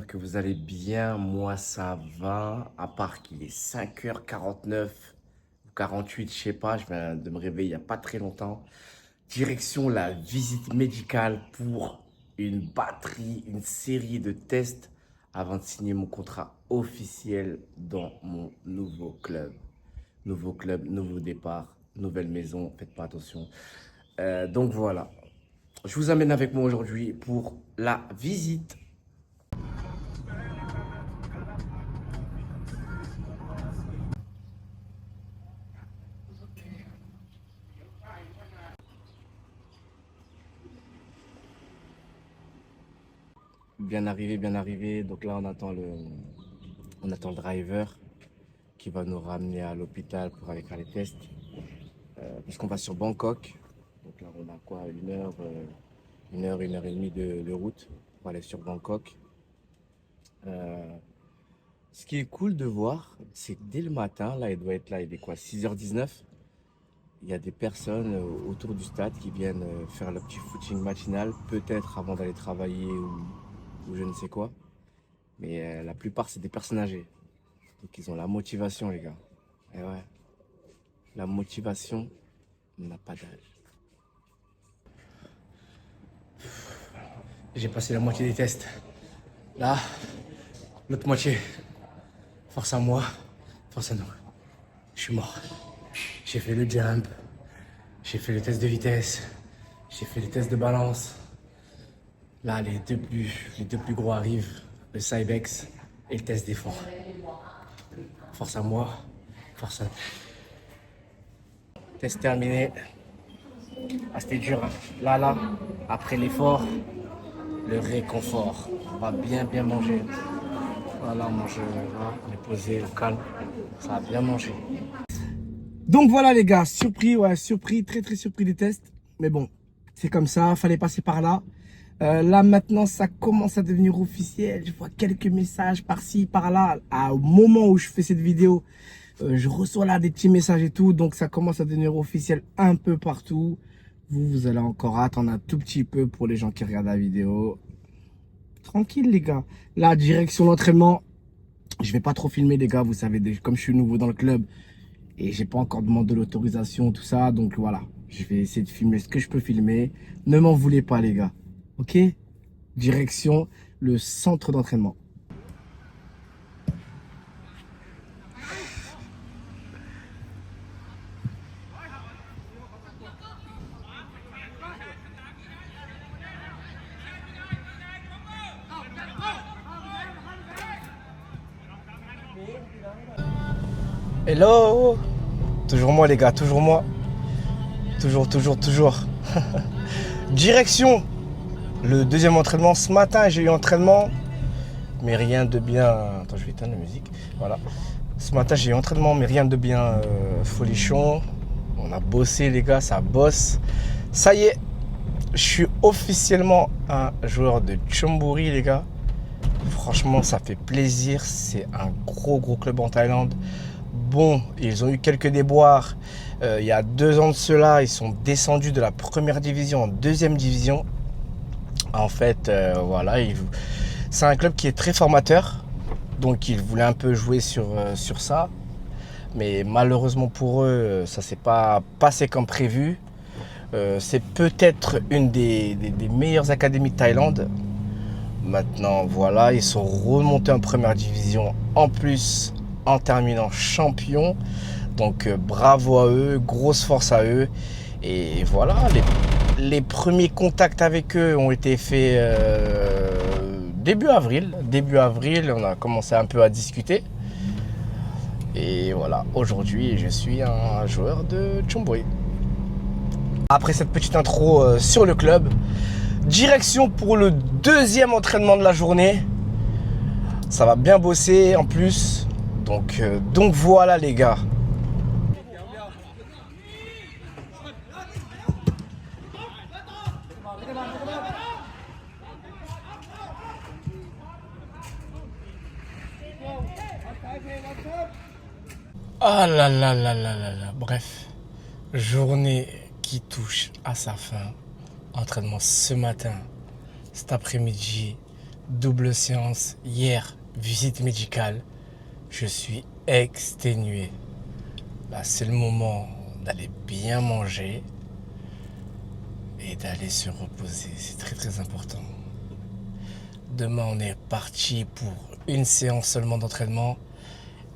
que vous allez bien. Moi, ça va. À part qu'il est 5h49 ou 48, je sais pas. Je viens de me réveiller il n'y a pas très longtemps. Direction la visite médicale pour une batterie, une série de tests avant de signer mon contrat officiel dans mon nouveau club. Nouveau club, nouveau départ, nouvelle maison. Faites pas attention. Donc voilà. Je vous amène avec moi aujourd'hui pour la visite. Bien arrivé, bien arrivé. Donc là, on attend le driver qui va nous ramener à l'hôpital pour aller faire les tests. Puisqu'on va sur Bangkok. Donc là, on a quoi, une heure et demie de route pour aller sur Bangkok. Ce qui est cool de voir, c'est que dès le matin, là, il doit être là, il est quoi, 6h19. Il y a des personnes autour du stade qui viennent faire le petit footing matinal, peut-être avant d'aller travailler ou je ne sais quoi. Mais la plupart, c'est des personnes âgées. Donc ils ont la motivation, les gars. Et ouais, la motivation n'a pas d'âge. J'ai passé la moitié des tests. Là, l'autre moitié. Force à moi, force à nous. Je suis mort. J'ai fait le jump, j'ai fait le test de vitesse, j'ai fait le test de balance. Là, les deux plus gros arrivent, le Cybex et le test d'effort. Force à moi, force à nous. Test terminé. Ah, c'était dur, hein. Là, après l'effort, le réconfort. On va bien manger. Voilà, on mange, là, on est posé au calme. Ça va bien manger. Donc voilà les gars, surpris, ouais, surpris, très surpris des tests. Mais bon, c'est comme ça, fallait passer par là. Là maintenant, ça commence à devenir officiel. Je vois quelques messages par-ci, par-là. Au moment où je fais cette vidéo, je reçois là des petits messages et tout. Donc ça commence à devenir officiel un peu partout. Vous allez encore attendre un tout petit peu pour les gens qui regardent la vidéo. Tranquille les gars. Là, direction l'entraînement. Je vais pas trop filmer les gars, vous savez, comme je suis nouveau dans le club. Et j'ai pas encore demandé l'autorisation, tout ça. Donc voilà, je vais essayer de filmer ce que je peux filmer. Ne m'en voulez pas les gars. Ok? Direction le centre d'entraînement. Hello! Toujours moi les gars, toujours moi. Toujours. Direction le deuxième entraînement. Ce matin, j'ai eu entraînement, mais rien de bien... Attends, je vais éteindre la musique. Voilà. Ce matin, j'ai eu entraînement, mais rien de bien folichon. On a bossé, les gars, ça bosse. Ça y est, je suis officiellement un joueur de Chonburi, les gars. Franchement, ça fait plaisir. C'est un gros club en Thaïlande. Bon, ils ont eu quelques déboires. Il y a 2 ans de cela, ils sont descendus de la première division en deuxième division. En fait, voilà, c'est un club qui est très formateur. Donc, ils voulaient un peu jouer sur ça. Mais malheureusement pour eux, ça ne s'est pas passé comme prévu. C'est peut-être une des meilleures académies de Thaïlande. Maintenant, voilà, ils sont remontés en première division. En plus, en terminant champion. Donc bravo à eux, grosse force à eux. Et voilà, les premiers contacts avec eux ont été faits début avril. Début avril, on a commencé un peu à discuter. Et voilà, aujourd'hui, je suis un joueur de Chonburi. Après cette petite intro sur le club, direction pour le deuxième entraînement de la journée. Ça va bien bosser en plus. Donc voilà les gars. Ah là. Bref, journée qui touche à sa fin. Entraînement ce matin, cet après-midi, Double séance hier, visite médicale. Je suis exténué. Là, c'est le moment d'aller bien manger et d'aller se reposer. C'est très très important. Demain, on est parti pour une séance seulement d'entraînement.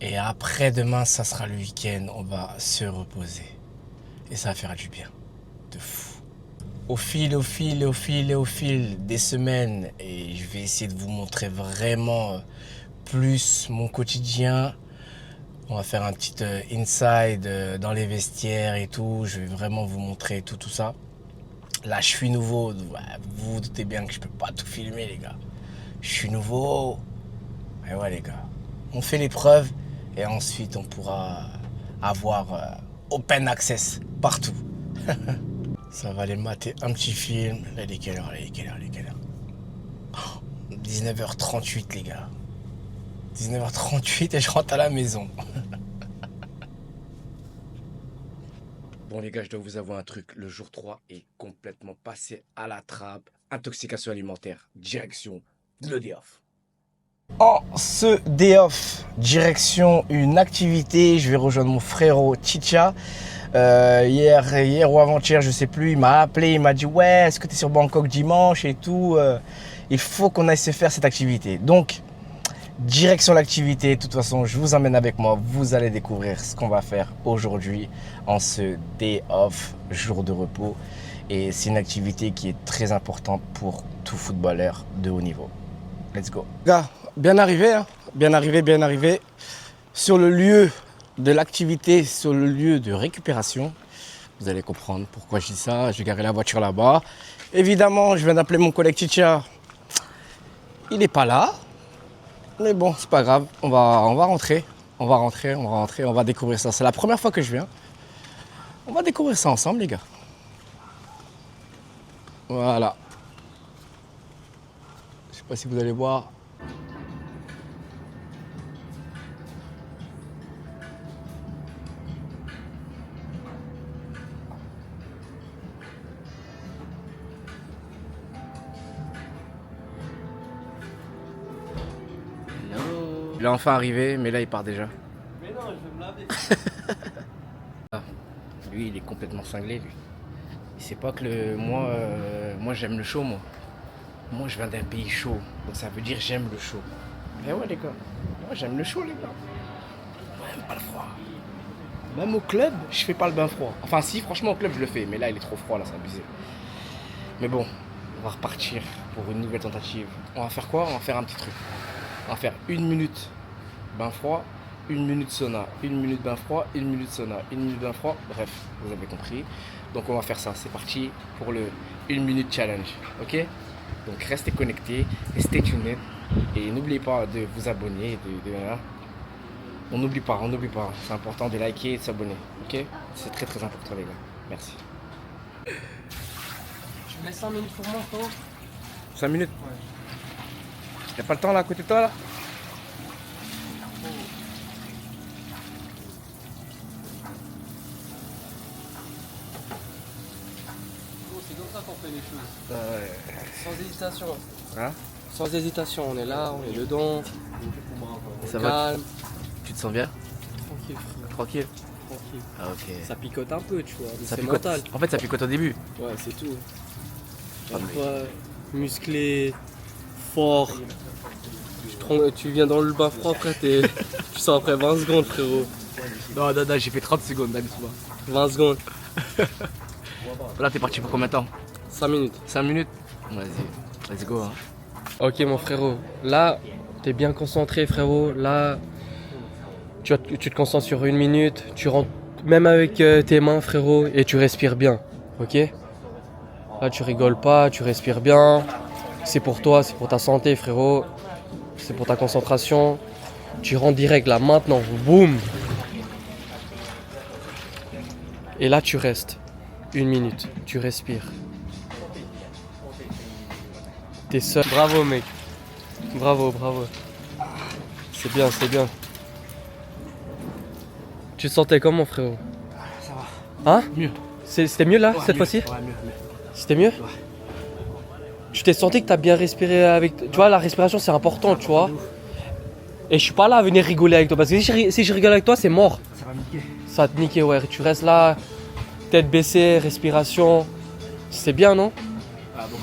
Et après-demain, ça sera le week-end. On va se reposer. Et ça va faire du bien. De fou. Au fil des semaines, et je vais essayer de vous montrer vraiment plus mon quotidien. On va faire un petit inside dans les vestiaires et tout. Je vais vraiment vous montrer tout ça. Là, je suis nouveau. Vous vous doutez bien que je peux pas tout filmer, les gars. Je suis nouveau. Et ouais, les gars. On fait l'épreuve et ensuite on pourra avoir open access partout. Ça va aller mater un petit film. Là, il est quelle heure? 19h38, les gars. 19h38 et je rentre à la maison. Bon, les gars, je dois vous avouer un truc. Le jour 3 est complètement passé à la trappe. Intoxication alimentaire. Direction le day off. En ce day off, direction une activité. Je vais rejoindre mon frérot Chicha. Hier ou avant-hier, je sais plus, il m'a appelé, il m'a dit ouais, est-ce que tu es sur Bangkok dimanche et tout, il faut qu'on aille se faire cette activité. Donc, direction l'activité, de toute façon, je vous emmène avec moi, vous allez découvrir ce qu'on va faire aujourd'hui en ce day off, jour de repos. Et c'est une activité qui est très importante pour tout footballeur de haut niveau. Let's go. Gars, bien arrivé, hein, bien arrivé sur le lieu de l'activité, sur le lieu de récupération. Vous allez comprendre pourquoi je dis ça. J'ai garé la voiture là-bas. Évidemment, je viens d'appeler mon collègue Chicha. Il n'est pas là. Mais bon, c'est pas grave. On va rentrer. On va découvrir ça. C'est la première fois que je viens. On va découvrir ça ensemble, les gars. Voilà. Je sais pas si vous allez voir. Il est enfin arrivé, mais là il part déjà. Mais non, je vais me laver. Lui, il est complètement cinglé, lui. Il sait pas que moi j'aime le chaud, moi. Moi, je viens d'un pays chaud, donc ça veut dire j'aime le chaud. Mais ouais, les gars. Moi, j'aime le chaud, les gars. Moi, j'aime pas le froid. Même au club, je fais pas le bain froid. Enfin, si, franchement, au club, je le fais. Mais là, il est trop froid, là, c'est abusé. Mais bon, on va repartir pour une nouvelle tentative. On va faire quoi? On va faire un petit truc. On va faire 1 minute bain froid, 1 minute sauna, 1 minute bain froid, 1 minute sauna, 1 minute bain froid. Bref, vous avez compris. Donc on va faire ça. C'est parti pour le 1 minute challenge. Ok? Donc restez connectés, stay tuned. Et n'oubliez pas de vous abonner. On n'oublie pas. C'est important de liker et de s'abonner. Ok? C'est très très important, les gars. Merci. Je mets 5 minutes pour moi, frérot. 5 minutes? Ouais. Y'a pas le temps là à côté de toi là? C'est comme ça qu'on fait les choses. Ouais. Sans hésitation. Hein? Sans hésitation, on est là, on est dedans. Ça On va? calme. Tu te sens bien? Tranquille, frère. Tranquille? Tranquille. Ah ok. Ça picote un peu, tu vois. mais Ça c'est picote. mental. En fait ça picote au début. Ouais, c'est tout. Ah, Une mais- fois musclé, fort. Tu viens dans le bain froid, après tu sors après 20 secondes, frérot. Non, j'ai fait 30 secondes, d'habitude. 20 secondes, Là t'es parti pour combien de temps? 5 minutes. 5 minutes? Vas-y, let's go hein. Ok mon frérot, là t'es bien concentré frérot, là tu te concentres sur 1 minute, tu rentres même avec tes mains frérot et tu respires bien, ok? Là tu rigoles pas, tu respires bien, c'est pour toi, c'est pour ta santé frérot, c'est pour ta concentration, tu rentres direct là maintenant, boum! Et là tu restes 1 minute, tu respires. T'es seul. Bravo mec. Bravo. C'est bien. Tu te sentais comment frérot? Ça va. Hein? Mieux. C'était mieux là Ouais, cette mieux. fois-ci? Ouais, mieux. C'était mieux? Tu t'es senti que t'as bien respiré avec. Tu vois, la respiration c'est important, tu vois. Et je suis pas là à venir rigoler avec toi. Parce que si je rigole avec toi, c'est mort. Ça va me niquer. Ça va te niquer, ouais. Tu restes là, tête baissée, respiration. C'est bien, non? Ah, donc